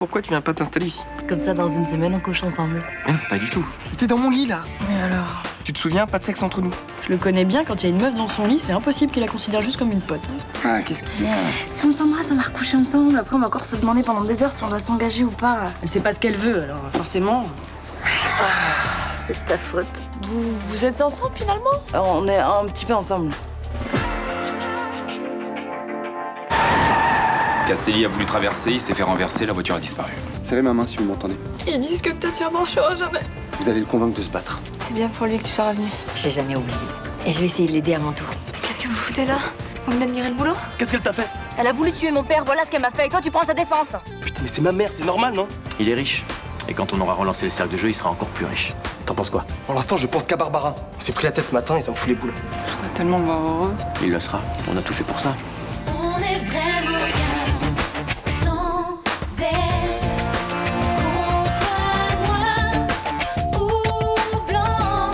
Pourquoi tu viens pas t'installer ici? Comme ça, dans une semaine, on couche ensemble. Mais non, pas du tout. T'es dans mon lit, là. Mais alors? Tu te souviens, pas de sexe entre nous. Je le connais bien, quand il y a une meuf dans son lit, c'est impossible qu'il la considère juste comme une pote. Ah, qu'est-ce qu'il y a? Si on s'embrasse, on va recoucher ensemble. Après, on va encore se demander pendant des heures si on doit s'engager ou pas. Elle sait pas ce qu'elle veut, alors forcément... C'est de ta faute. Vous êtes ensemble, finalement? On est un petit peu ensemble. Castelli a voulu traverser, il s'est fait renverser, la voiture a disparu. Serrez ma main si vous m'entendez. Ils disent que peut-être ça marchera jamais. Vous allez le convaincre de se battre. C'est bien pour lui que tu sois revenu. J'ai jamais oublié. Et je vais essayer de l'aider à mon tour. Qu'est-ce que vous foutez là? Vous venez admirer le boulot? Qu'est-ce qu'elle t'a fait? Elle a voulu tuer mon père, voilà ce qu'elle m'a fait. Et toi, tu prends sa défense. Putain, mais c'est ma mère, c'est normal, non? Il est riche. Et quand on aura relancé le cercle de jeu, il sera encore plus riche. T'en penses quoi? Pour l'instant, je pense qu'à Barbara. On s'est pris la tête ce matin et ça me fout les boules. Je voudrais tellement me voir heureux. Il le sera. On a tout fait pour ça. On est vraiment bien sans elle. Qu'on soit noir ou blanc,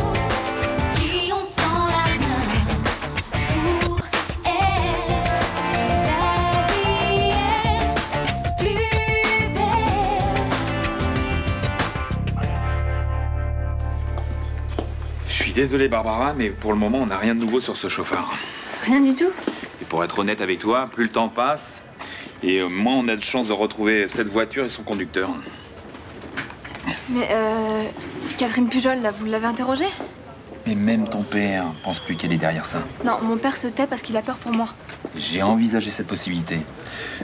si on tend la main pour elle, la vie est plus belle. Je suis désolé Barbara, mais pour le moment on n'a rien de nouveau sur ce chauffard. Rien du tout. Et pour être honnête avec toi, plus le temps passe, et moins on a de chances de retrouver cette voiture et son conducteur. Mais Catherine Pujol, là, vous l'avez interrogée? Mais même ton père pense plus qu'elle est derrière ça. Non, mon père se tait parce qu'il a peur pour moi. J'ai envisagé cette possibilité.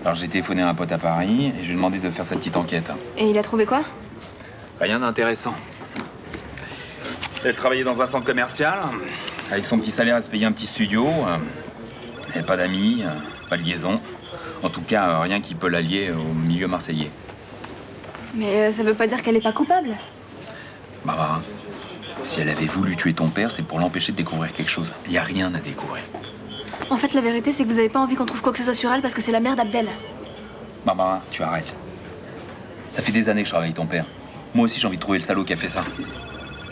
Alors j'ai téléphoné à un pote à Paris et je lui ai demandé de faire sa petite enquête. Et il a trouvé quoi? Rien d'intéressant. Elle travaillait dans un centre commercial, avec son petit salaire, elle se payait un petit studio. Elle n'avait pas d'amis, pas de liaison. En tout cas, rien qui peut l'allier au milieu marseillais. Mais ça veut pas dire qu'elle est pas coupable. Barbara, si elle avait voulu tuer ton père, c'est pour l'empêcher de découvrir quelque chose. Il n'y a rien à découvrir. En fait, la vérité, c'est que vous avez pas envie qu'on trouve quoi que ce soit sur elle parce que c'est la mère d'Abdel. Barbara, tu arrêtes. Ça fait des années que je travaille avec ton père. Moi aussi, j'ai envie de trouver le salaud qui a fait ça.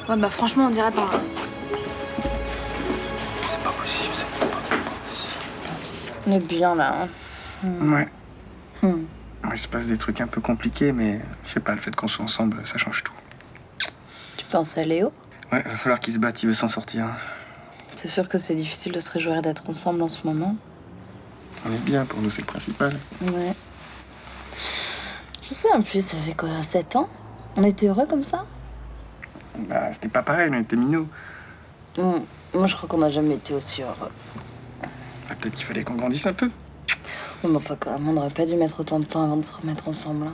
Ouais, bah franchement, on dirait pas. C'est pas possible, c'est pas possible. On est bien, là. Ouais. Il se passe des trucs un peu compliqués, mais je sais pas, le fait qu'on soit ensemble, ça change tout. Tu penses à Léo? Ouais, va falloir qu'il se batte, il veut s'en sortir. C'est sûr que c'est difficile de se réjouir d'être ensemble en ce moment. On est bien, pour nous, c'est le principal. Ouais. Je sais, en plus, ça fait quoi, 7 ans? On était heureux comme ça? Bah, c'était pas pareil, on était minots. Moi, je crois qu'on n'a jamais été aussi heureux. Bah, peut-être qu'il fallait qu'on grandisse un peu. Mais enfin, quand même, on n'aurait pas dû mettre autant de temps avant de se remettre ensemble. Hein.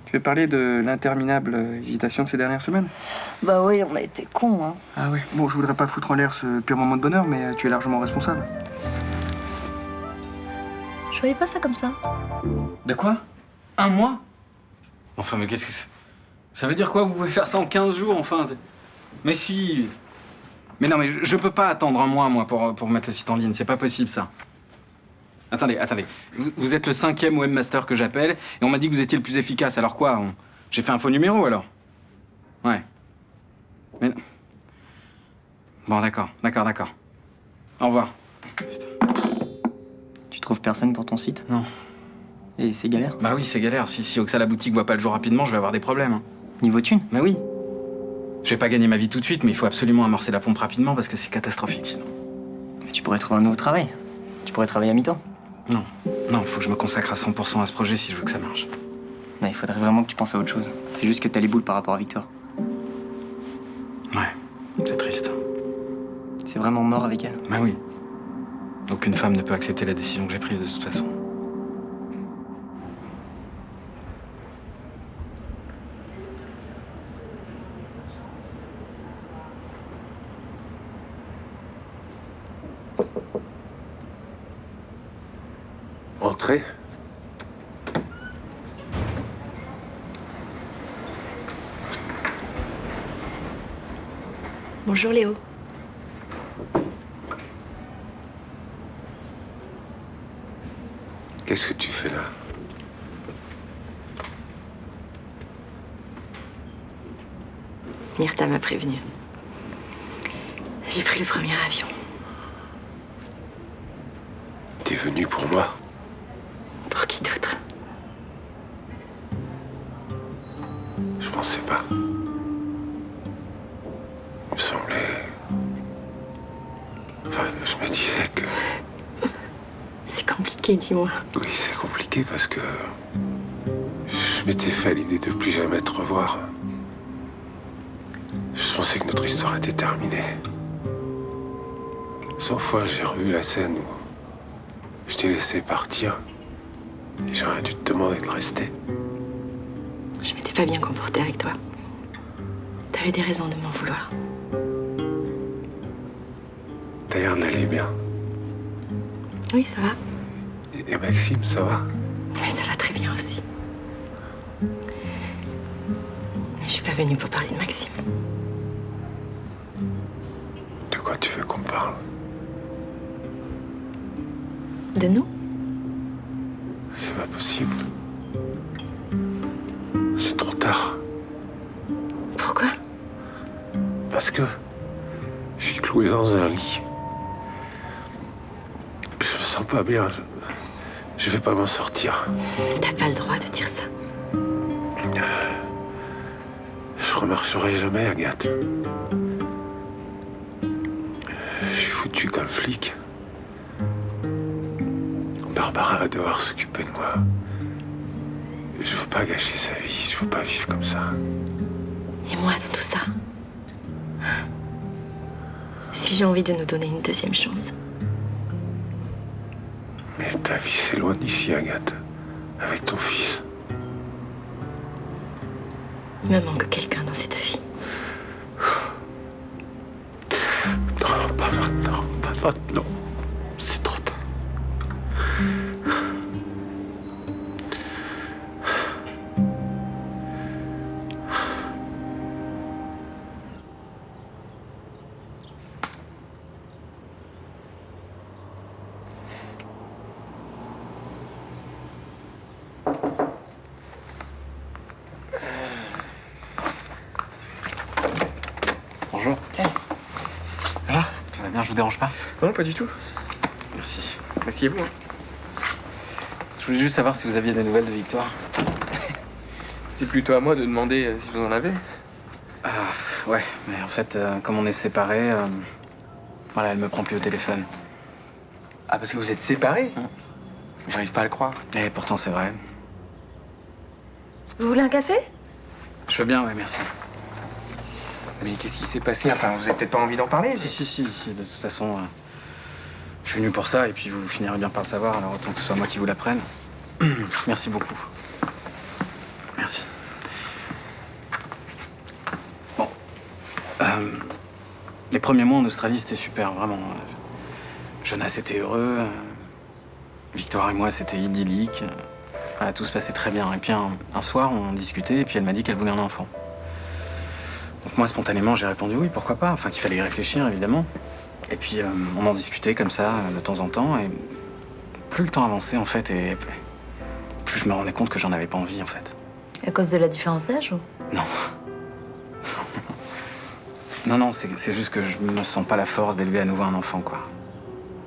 Tu veux parler de l'interminable hésitation de ces dernières semaines? Bah oui, on a été cons, hein. Ah ouais. Bon, je voudrais pas foutre en l'air ce pur moment de bonheur, mais tu es largement responsable. Je voyais pas ça comme ça. De quoi? Un mois? Enfin, mais qu'est-ce que c'est? Ça veut dire quoi? Vous pouvez faire ça en 15 jours, enfin? Mais si... Mais non, mais je peux pas attendre un mois, moi, pour mettre le site en ligne. C'est pas possible, ça. Attendez. Vous êtes le 5e webmaster que j'appelle, et on m'a dit que vous étiez le plus efficace. Alors quoi? J'ai fait un faux numéro, alors? Ouais. Mais... Bon, d'accord. Au revoir. Tu trouves personne pour ton site? Non. Et c'est galère? Bah oui, c'est galère. Si Oxa la boutique voit pas le jour rapidement, je vais avoir des problèmes. Hein. Niveau thune? Mais oui. Je vais pas gagner ma vie tout de suite, mais il faut absolument amorcer la pompe rapidement parce que c'est catastrophique sinon. Mais tu pourrais trouver un nouveau travail. Tu pourrais travailler à mi-temps. Non, il faut que je me consacre à 100% à ce projet si je veux que ça marche. Non, il faudrait vraiment que tu penses à autre chose. C'est juste que t'as les boules par rapport à Victor. Ouais, c'est triste. C'est vraiment mort avec elle. Bah oui. Aucune femme ne peut accepter la décision que j'ai prise de toute façon. Entrez. Bonjour Léo. Qu'est-ce que tu fais là? Myrtha m'a prévenue. J'ai pris le premier avion. T'es venu pour moi? Pour qui d'autre? pensais pas. Il me semblait... Enfin, je me disais que... C'est compliqué, dis-moi. Oui, c'est compliqué parce que... Je m'étais fait à l'idée de plus jamais te revoir. Je pensais que notre histoire était terminée. 100 fois, j'ai revu la scène où je t'ai laissé partir et j'aurais dû te demander de rester. Je m'étais pas bien comportée avec toi. T'avais des raisons de m'en vouloir. T'as l'air d'aller bien. Oui, ça va. Et Maxime, ça va? Oui, ça va très bien aussi. Je suis pas venue pour parler de Maxime. De quoi tu veux qu'on parle? De nous? C'est pas possible. C'est trop tard. Pourquoi? Parce que je suis cloué dans un lit. Je me sens pas bien. Je vais pas m'en sortir. T'as pas le droit de dire ça. Je remarcherai jamais, Agathe. Je suis foutu comme flic. Barbara va devoir s'occuper de moi. Je veux pas gâcher sa vie. Je veux pas vivre comme ça. Et moi de tout ça? Si j'ai envie de nous donner une deuxième chance. Mais ta vie s'éloigne d'ici, Agathe. Avec ton fils. Il me manque quelqu'un dans cette vie. Non, pas maintenant. Pas maintenant. C'est trop tard. Bonjour. Ça va? Ça va bien, je vous dérange pas? Non, pas du tout. Merci. Asseyez-vous. Hein. Je voulais juste savoir si vous aviez des nouvelles de Victoire. C'est plutôt à moi de demander si vous en avez. Ah, ouais, mais en fait, comme on est séparés, voilà, elle me prend plus au téléphone. Ah, parce que vous êtes séparés? J'arrive pas à le croire. Et pourtant, c'est vrai. Vous voulez un café? Je veux bien, ouais, merci. Mais qu'est-ce qui s'est passé? Enfin, vous avez peut-être pas envie d'en parler? Si, de toute façon, je suis venu pour ça, et puis vous finirez bien par le savoir, alors autant que ce soit moi qui vous l'apprenne. Merci beaucoup. Merci. Bon. Les premiers mois en Australie, c'était super, vraiment. Jonas était heureux. Victoire et moi, c'était idyllique. Voilà, tout se passait très bien. Et puis un soir, on discutait, et puis elle m'a dit qu'elle voulait un enfant. Donc moi, spontanément, j'ai répondu oui, pourquoi pas. Enfin, qu'il fallait y réfléchir, évidemment. Et puis, on en discutait comme ça, de temps en temps. Et plus le temps avançait, en fait, et plus je me rendais compte que j'en avais pas envie, en fait. À cause de la différence d'âge ou? Non. Non, c'est juste que je me sens pas la force d'élever à nouveau un enfant, quoi.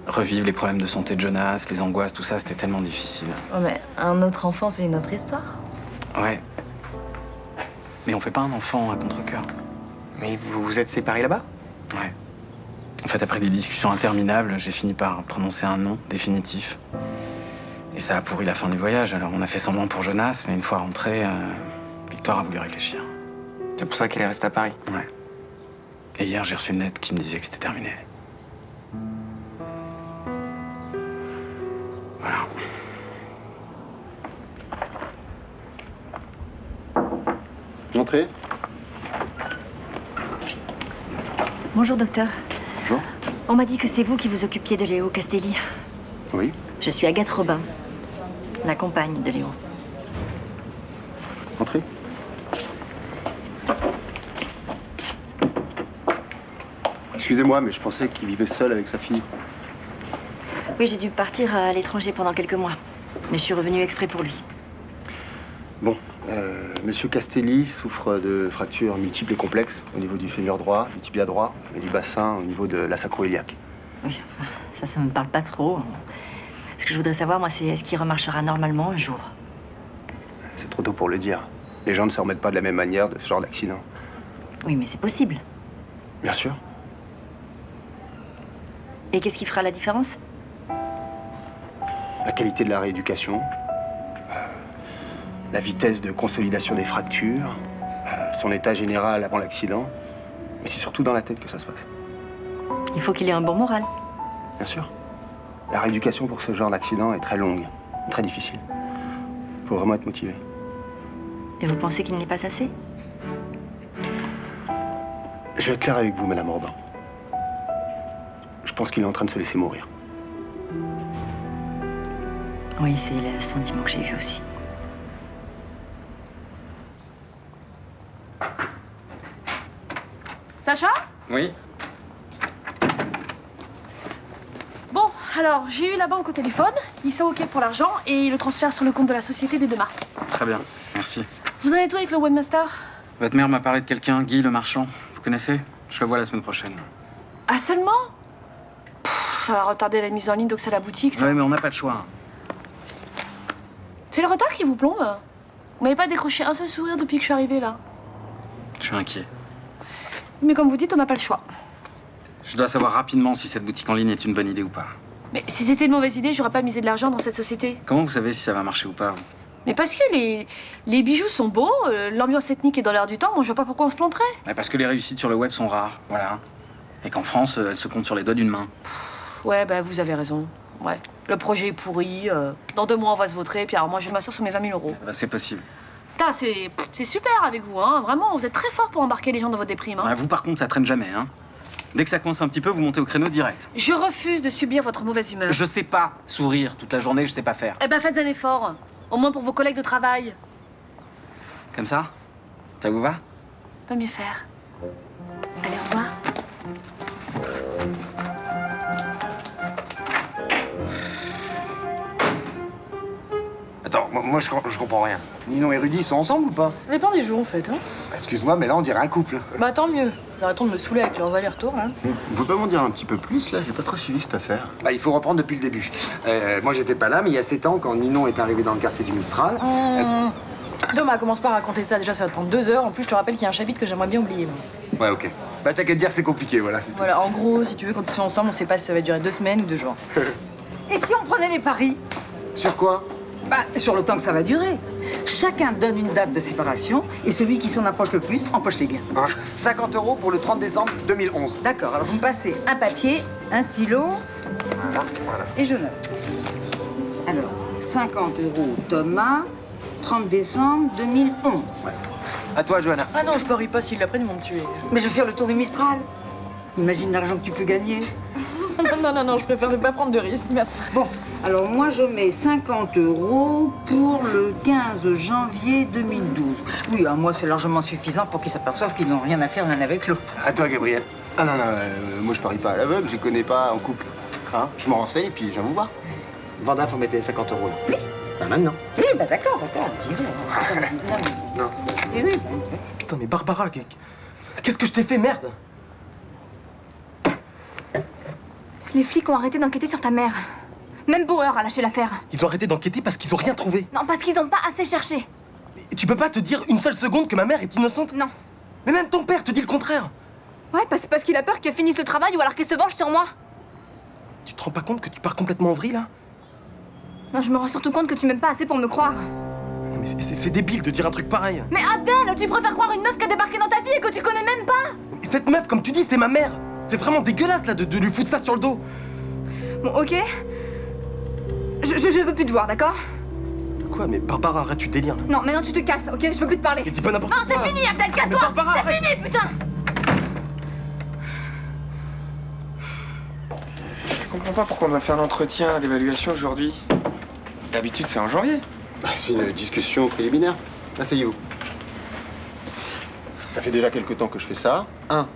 Revivre les problèmes de santé de Jonas, les angoisses, tout ça, c'était tellement difficile. Oh, mais un autre enfant, c'est une autre histoire. Ouais. Mais on fait pas un enfant à contre-cœur. Mais vous vous êtes séparés là-bas? Ouais. En fait, après des discussions interminables, j'ai fini par prononcer un non définitif. Et ça a pourri la fin du voyage. Alors on a fait semblant pour Jonas, mais une fois rentré, Victoire a voulu réfléchir. C'est pour ça qu'elle est restée à Paris? Ouais. Et hier, j'ai reçu une lettre qui me disait que c'était terminé. Voilà. Entrez. Bonjour, docteur. Bonjour. On m'a dit que c'est vous qui vous occupiez de Léo Castelli. Oui. Je suis Agathe Robin, la compagne de Léo. Entrez. Excusez-moi, mais je pensais qu'il vivait seul avec sa fille. Oui, j'ai dû partir à l'étranger pendant quelques mois. Mais je suis revenue exprès pour lui. Bon, Monsieur Castelli souffre de fractures multiples et complexes au niveau du fémur droit, du tibia droit et du bassin au niveau de la sacro-iliaque. Oui, enfin, ça me parle pas trop. Ce que je voudrais savoir, moi, c'est est-ce qu'il remarchera normalement un jour? C'est trop tôt pour le dire. Les gens ne se remettent pas de la même manière de ce genre d'accident. Oui, mais c'est possible. Bien sûr. Et qu'est-ce qui fera la différence? La qualité de la rééducation, la vitesse de consolidation des fractures, son état général avant l'accident. Mais c'est surtout dans la tête que ça se passe. Il faut qu'il ait un bon moral. Bien sûr. La rééducation pour ce genre d'accident est très longue, très difficile. Il faut vraiment être motivé. Et vous pensez qu'il n'est pas assez? Je vais être clair avec vous, Madame Robin. Je pense qu'il est en train de se laisser mourir. Oui, c'est le sentiment que j'ai eu aussi. Sacha? Oui. Bon, alors, j'ai eu la banque au téléphone, ils sont OK pour l'argent et le transfert sur le compte de la société dès demain. Très bien, merci. Vous en êtes où avec le webmaster? Votre mère m'a parlé de quelqu'un, Guy le marchand. Vous connaissez? Je le vois la semaine prochaine. Ah, seulement? Ça va retarder la mise en ligne d'Ox à la boutique, ça. Ouais, mais on n'a pas de choix. C'est le retard qui vous plombe? Vous m'avez pas décroché un seul sourire depuis que je suis arrivée, là. Je suis inquiet. Mais comme vous dites, on n'a pas le choix. Je dois savoir rapidement si cette boutique en ligne est une bonne idée ou pas. Mais si c'était une mauvaise idée, j'aurais pas misé de l'argent dans cette société. Comment vous savez si ça va marcher ou pas, vous? Mais parce que les bijoux sont beaux, l'ambiance ethnique est dans l'air du temps, moi je vois pas pourquoi on se planterait. Ouais, parce que les réussites sur le web sont rares, voilà. Et qu'en France, elles se comptent sur les doigts d'une main. Ouais, bah vous avez raison. Ouais. Le projet est pourri, dans 2 mois on va se vautrer, puis alors moi je vais m'asseoir sur mes 20 000 euros. Bah, c'est possible. Putain, c'est super avec vous, hein, vraiment, vous êtes très fort pour embarquer les gens dans votre déprime. Hein. Ouais, vous, par contre, ça traîne jamais, hein. Dès que ça coince un petit peu, vous montez au créneau direct. Je refuse de subir votre mauvaise humeur. Je sais pas sourire toute la journée, je sais pas faire. Eh ben faites un effort, au moins pour vos collègues de travail. Comme ça? Ça vous va? Pas mieux faire. Allez, au revoir. Attends, moi je comprends rien. Ninon et Rudy sont ensemble ou pas? Ça dépend des jours en fait. Hein. Excuse-moi, mais là on dirait un couple. Bah tant mieux. Arrêtons de me saouler avec leurs allers-retours là. Vous pouvez pas m'en dire un petit peu plus là? J'ai pas trop suivi cette affaire. Bah il faut reprendre depuis le début. Moi j'étais pas là, mais il y a 7 ans quand Ninon est arrivé dans le quartier du Mistral. Thomas, commence pas à raconter ça. Déjà ça va te prendre 2 heures. En plus je te rappelle qu'il y a un chapitre que j'aimerais bien oublier. Moi. Ouais, ok. Bah t'as qu'à te dire que c'est compliqué, voilà. C'est Voilà, en gros, si tu veux, quand ils sont ensemble, on sait pas si ça va durer 2 semaines ou 2 jours. Et si on prenait les paris? Sur quoi? Bah, sur le temps que ça va durer. Chacun donne une date de séparation et celui qui s'en approche le plus empoche les gains. Hein 50 € pour le 30 décembre 2011. D'accord, alors vous me passez un papier, un stylo et je note. Alors, 50 € Thomas, 30 décembre 2011. Ouais. À toi, Johanna. Ah non, je parie pas, s'ils l'apprennent, ils vont me tuer. Mais je vais faire le tour du Mistral. Imagine l'argent que tu peux gagner. Non, je préfère ne pas prendre de risques, merci. Bon, alors moi je mets 50 € pour le 15 janvier 2012. Oui, à moi c'est largement suffisant pour qu'ils s'aperçoivent qu'ils n'ont rien à faire l'un avec l'autre. À toi, Gabriel. Ah non, moi je parie pas à l'aveugle, je les connais pas en couple. Hein je me renseigne et puis je viens vous voir. Vanda, faut mettre les 50 € là. Oui. Bah maintenant. Oui, bah d'accord. J'irai. Non. Oui, oui. Putain, mais Barbara, qu'est-ce que je t'ai fait, merde? Les flics ont arrêté d'enquêter sur ta mère. Même Bauer a lâché l'affaire. Ils ont arrêté d'enquêter parce qu'ils ont rien trouvé. Non, parce qu'ils ont pas assez cherché. Mais tu peux pas te dire une seule seconde que ma mère est innocente? Non. Mais même ton père te dit le contraire. Ouais, parce qu'il a peur qu'elle finisse le travail ou alors qu'elle se venge sur moi. Tu te rends pas compte que tu pars complètement en vrille, là? Non, je me rends surtout compte que tu m'aimes pas assez pour me croire. Non, mais c'est débile de dire un truc pareil. Mais Abdel, tu préfères croire une meuf qui a débarqué dans ta vie et que tu connais même pas. Cette meuf, comme tu dis, c'est ma mère. C'est vraiment dégueulasse, là, de lui foutre ça sur le dos. Bon, ok. Je veux plus te voir, d'accord? Quoi? Mais Barbara, arrête, tu délires, là. Non, maintenant tu te casses, ok? Je veux plus te parler. Mais dis pas n'importe quoi. quoi. Non, c'est fini, Abdel, casse-toi. C'est fini, putain. Je comprends pas pourquoi on doit faire l'entretien d'évaluation aujourd'hui. D'habitude, c'est en janvier. Bah, c'est une discussion préliminaire. Asseyez-vous. Ça fait déjà quelque temps que je fais ça. 1.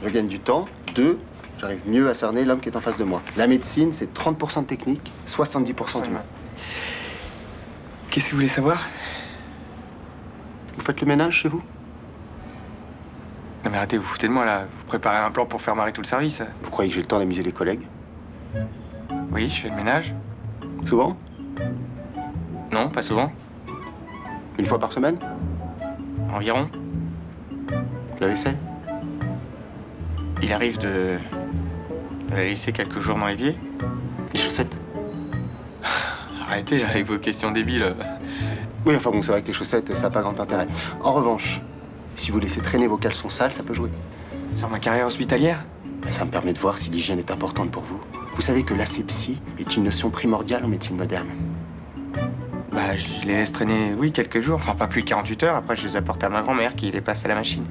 Je gagne du temps. 2. J'arrive mieux à cerner l'homme qui est en face de moi. La médecine, c'est 30% de technique, 70% d'humain. Qu'est-ce que vous voulez savoir? Vous faites le ménage chez vous? Non mais arrêtez, vous foutez de moi là. Vous préparez un plan pour faire marrer tout le service. Vous croyez que j'ai le temps d'amuser les collègues? Oui, je fais le ménage. Souvent? Non, pas souvent. Une fois par semaine? Environ. La vaisselle? Il arrive de la laisser quelques jours dans l'évier. Les chaussettes? Arrêtez là avec vos questions débiles. Oui, enfin bon, c'est vrai que les chaussettes, ça n'a pas grand intérêt. En revanche, si vous laissez traîner vos caleçons sales, ça peut jouer. Sur ma carrière hospitalière? Ça me permet de voir si l'hygiène est importante pour vous. Vous savez que l'asepsie est une notion primordiale en médecine moderne. Bah, je les laisse traîner, oui, quelques jours. Enfin, pas plus de 48 heures. Après, je les apporte à ma grand-mère qui les passe à la machine.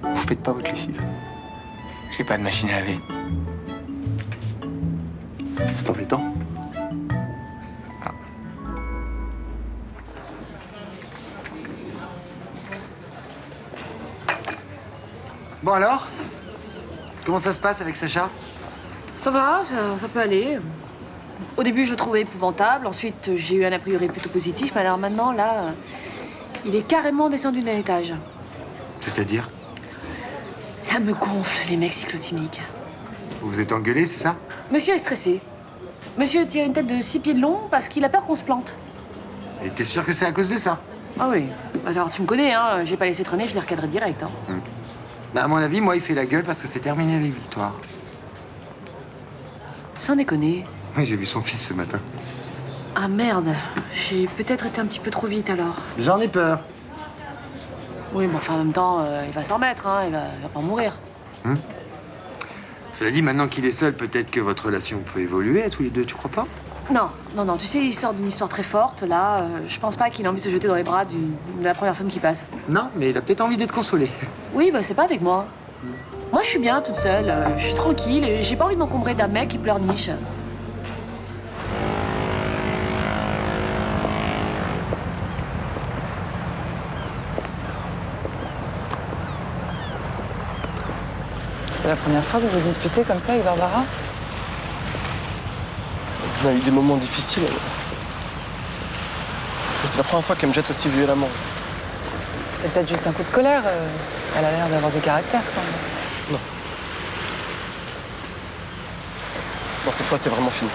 Vous faites pas votre lessive? J'ai pas de machine à laver. C'est embêtant. Bon alors? Comment ça se passe avec Sacha? Ça va, ça peut aller. Au début, je le trouvais épouvantable. Ensuite, j'ai eu un a priori plutôt positif. Mais alors maintenant, là, il est carrément descendu d'un étage. C'est-à-dire? Ça me gonfle, les mecs cyclotimiques. Vous vous êtes engueulé, c'est ça? Monsieur est stressé. Monsieur tire une tête de 6 pieds de long parce qu'il a peur qu'on se plante. Et t'es sûr que c'est à cause de ça? Ah oui. Alors, tu me connais, hein. J'ai pas laissé traîner, je l'ai recadré direct. Hein. Bah, à mon avis, moi, il fait la gueule parce que c'est terminé avec Victoire. Sans déconner. Oui, j'ai vu son fils ce matin. Ah merde. J'ai peut-être été un petit peu trop vite alors. J'en ai peur. Oui, mais enfin, en même temps, il va s'en remettre, hein. Il va pas mourir. Cela dit, maintenant qu'il est seul, peut-être que votre relation peut évoluer à tous les deux, tu crois pas? Non, tu sais, il sort d'une histoire très forte, là. Je pense pas qu'il ait envie de se jeter dans les bras de la première femme qui passe. Non, mais il a peut-être envie d'être consolé. Oui, bah c'est pas avec moi. Moi, je suis bien toute seule, je suis tranquille et j'ai pas envie de m'encombrer d'un mec qui pleurniche. C'est la première fois que vous vous disputez comme ça avec Barbara? On a eu des moments difficiles. Mais c'est la première fois qu'elle me jette aussi violemment. C'était peut-être juste un coup de colère. Elle a l'air d'avoir du caractère, quand même. Non. Non, cette fois, c'est vraiment fini.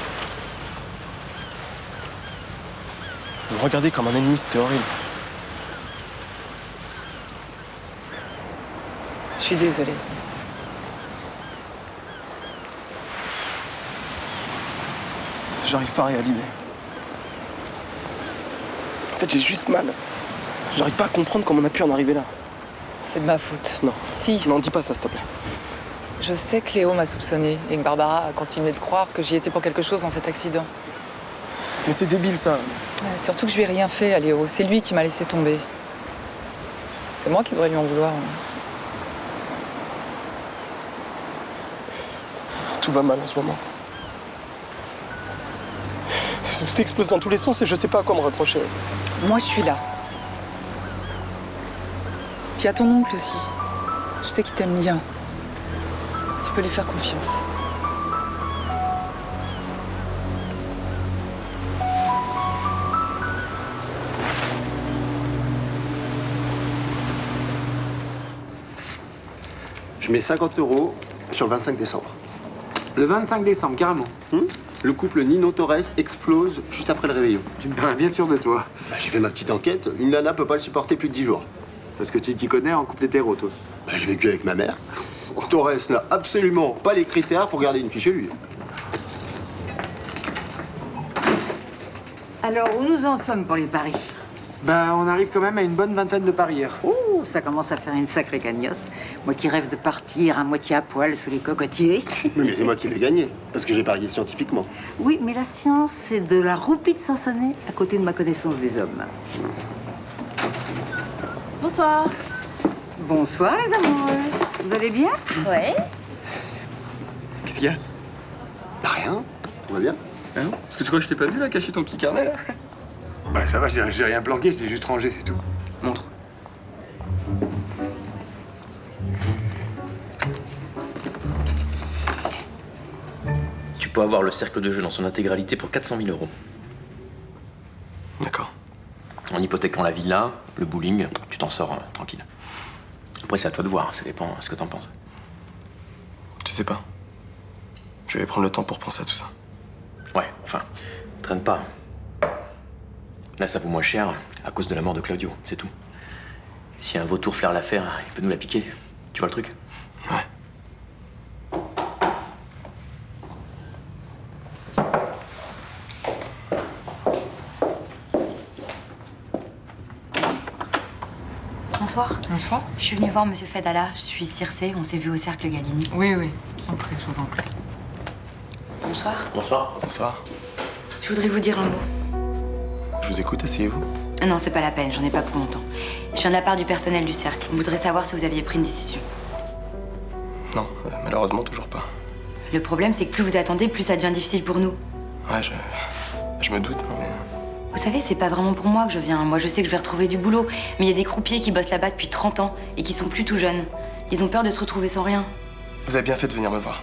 Me regarder comme un ennemi, c'était horrible. Je suis désolée. J'arrive pas à réaliser. En fait, j'ai juste mal. J'arrive pas à comprendre comment on a pu en arriver là. C'est de ma faute. Non. Si. Non, dis pas ça, s'il te plaît. Je sais que Léo m'a soupçonné et que Barbara a continué de croire que j'y étais pour quelque chose dans cet accident. Mais c'est débile, ça. Ouais, surtout que je lui ai rien fait à Léo. C'est lui qui m'a laissé tomber. C'est moi qui devrais lui en vouloir. Tout va mal en ce moment. Tout explose dans tous les sens et je sais pas à quoi me raccrocher. Moi, je suis là. Puis il y a ton oncle aussi. Je sais qu'il t'aime bien. Tu peux lui faire confiance. Je mets 50 € sur le 25 décembre. Le 25 décembre, carrément. Le couple Nino Torres explose juste après le réveillon. Tu me parais bien sûr de toi. Bah, j'ai fait ma petite enquête. Une nana peut pas le supporter plus de 10 jours. Parce que tu t'y connais en couple hétéro, toi. Bah, j'ai vécu avec ma mère. Torres n'a absolument pas les critères pour garder une fille chez lui. Alors, où nous en sommes pour les paris? Bah, on arrive quand même à une bonne vingtaine de parieurs. Ouh, ça commence à faire une sacrée cagnotte. Moi qui rêve de partir à moitié à poil sous les cocotiers. Mais c'est moi qui l'ai gagné, parce que j'ai parié scientifiquement. Oui, mais la science, c'est de la roupie de Sansonnet à côté de ma connaissance des hommes. Bonsoir. Bonsoir, les amoureux. Vous allez bien? Ouais. Qu'est-ce qu'il y a? Bah, rien. Tout va bien? Hein? Parce que tu crois que je t'ai pas vu, là, cacher ton petit carnet, là? Bah, ça va, j'ai rien planqué, c'est juste rangé, c'est tout. Montre. Tu peux avoir le cercle de jeu dans son intégralité pour 400 000 €. D'accord. En hypothéquant la villa, le bowling, tu t'en sors tranquille. Après, c'est à toi de voir, ça dépend ce que t'en penses. Tu sais pas. Je vais prendre le temps pour penser à tout ça. Ouais, enfin, traîne pas. Là, ça vaut moins cher. À cause de la mort de Claudio, c'est tout. Si un vautour flaire l'affaire, il peut nous la piquer. Tu vois le truc? Ouais. Bonsoir. Bonsoir. Je suis venue voir Monsieur Fedala. Je suis Circé. On s'est vu au Cercle Galini. Oui, oui. Entrez, je vous en prie. Bonsoir. Bonsoir. Bonsoir. Je voudrais vous dire un mot. Je vous écoute, asseyez-vous. Ah non, c'est pas la peine. J'en ai pas pour longtemps. Je viens de la part du personnel du Cercle. On voudrait savoir si vous aviez pris une décision. Non, malheureusement, toujours pas. Le problème, c'est que plus vous attendez, plus ça devient difficile pour nous. Ouais, je me doute, hein, mais... Vous savez, c'est pas vraiment pour moi que je viens. Moi, je sais que je vais retrouver du boulot. Mais il y a des croupiers qui bossent là-bas depuis 30 ans et qui sont plus tout jeunes. Ils ont peur de se retrouver sans rien. Vous avez bien fait de venir me voir.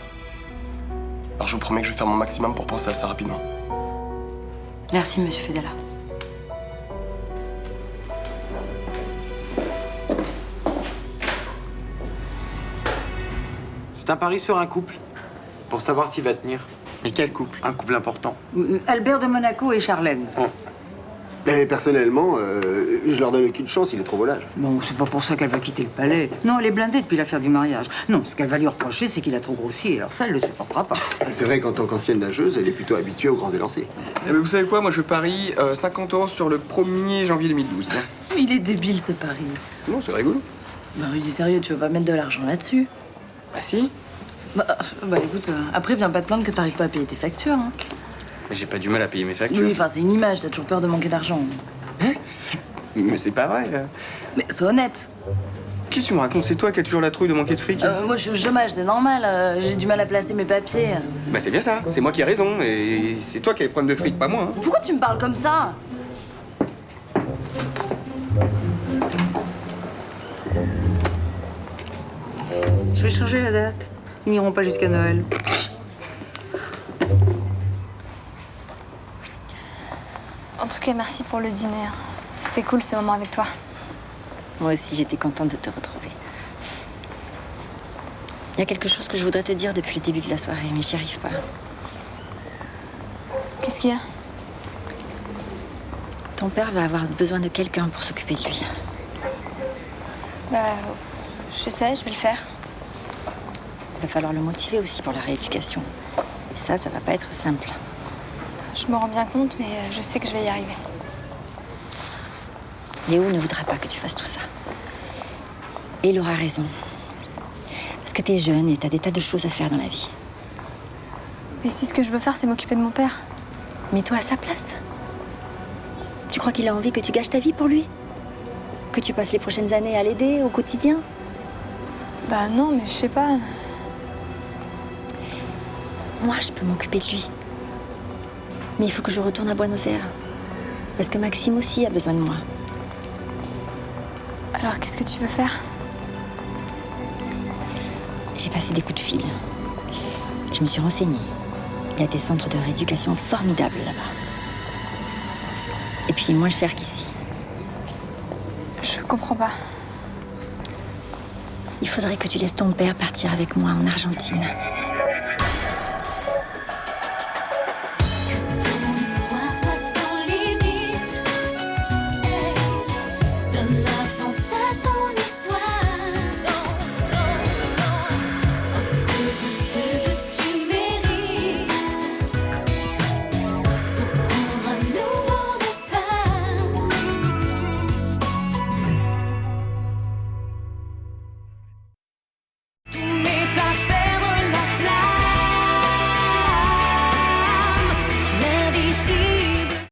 Alors je vous promets que je vais faire mon maximum pour penser à ça rapidement. Merci, Monsieur Fedala. C'est un pari sur un couple. Pour savoir s'il va tenir. Mais quel couple? Un couple important. Albert de Monaco et Charlène. Et personnellement, je leur donne aucune chance, il est trop volage. Bon, c'est pas pour ça qu'elle va quitter le palais. Non, elle est blindée depuis l'affaire du mariage. Non, ce qu'elle va lui reprocher, c'est qu'il a trop grossi. Alors ça, elle le supportera pas. C'est vrai qu'en tant qu'ancienne nageuse, elle est plutôt habituée aux grands élancés. Eh ben, vous savez quoi? Moi, je parie 50 € sur le 1er janvier 2012. Il est débile ce pari. Non, c'est rigolo. Bah, Rudy, sérieux, tu veux pas mettre de l'argent là-dessus? Bah si. Bah écoute, après, viens pas te plaindre que t'arrives pas à payer tes factures. Hein. Mais j'ai pas du mal à payer mes factures. Oui, enfin, c'est une image, t'as toujours peur de manquer d'argent. Mais c'est pas vrai. Mais sois honnête. Qu'est-ce que tu me racontes? C'est toi qui as toujours la trouille de manquer de fric. Moi, je suis au chômage, c'est normal. J'ai du mal à placer mes papiers. Bah c'est bien ça, c'est moi qui ai raison. Et c'est toi qui as les problèmes de fric, pas moi. Hein. Pourquoi tu me parles comme ça? Je vais changer la date. Ils n'iront pas jusqu'à Noël. En tout cas, merci pour le dîner. C'était cool ce moment avec toi. Moi aussi, j'étais contente de te retrouver. Il y a quelque chose que je voudrais te dire depuis le début de la soirée, mais j'y arrive pas. Qu'est-ce qu'il y a? Ton père va avoir besoin de quelqu'un pour s'occuper de lui. Bah, je sais, je vais le faire. Il va falloir le motiver aussi pour la rééducation. Et ça va pas être simple. Je me rends bien compte, mais je sais que je vais y arriver. Léo ne voudra pas que tu fasses tout ça. Et il aura raison. Parce que t'es jeune et t'as des tas de choses à faire dans la vie. Mais si ce que je veux faire, c'est m'occuper de mon père. Mets-toi à sa place. Tu crois qu'il a envie que tu gâches ta vie pour lui? Que tu passes les prochaines années à l'aider au quotidien? Bah non, mais je sais pas. Moi, je peux m'occuper de lui. Mais il faut que je retourne à Buenos Aires. Parce que Maxime aussi a besoin de moi. Alors, qu'est-ce que tu veux faire? J'ai passé des coups de fil. Je me suis renseignée. Il y a des centres de rééducation formidables là-bas. Et puis moins cher qu'ici. Je comprends pas. Il faudrait que tu laisses ton père partir avec moi en Argentine. Ton histoire soit sans limite. Donne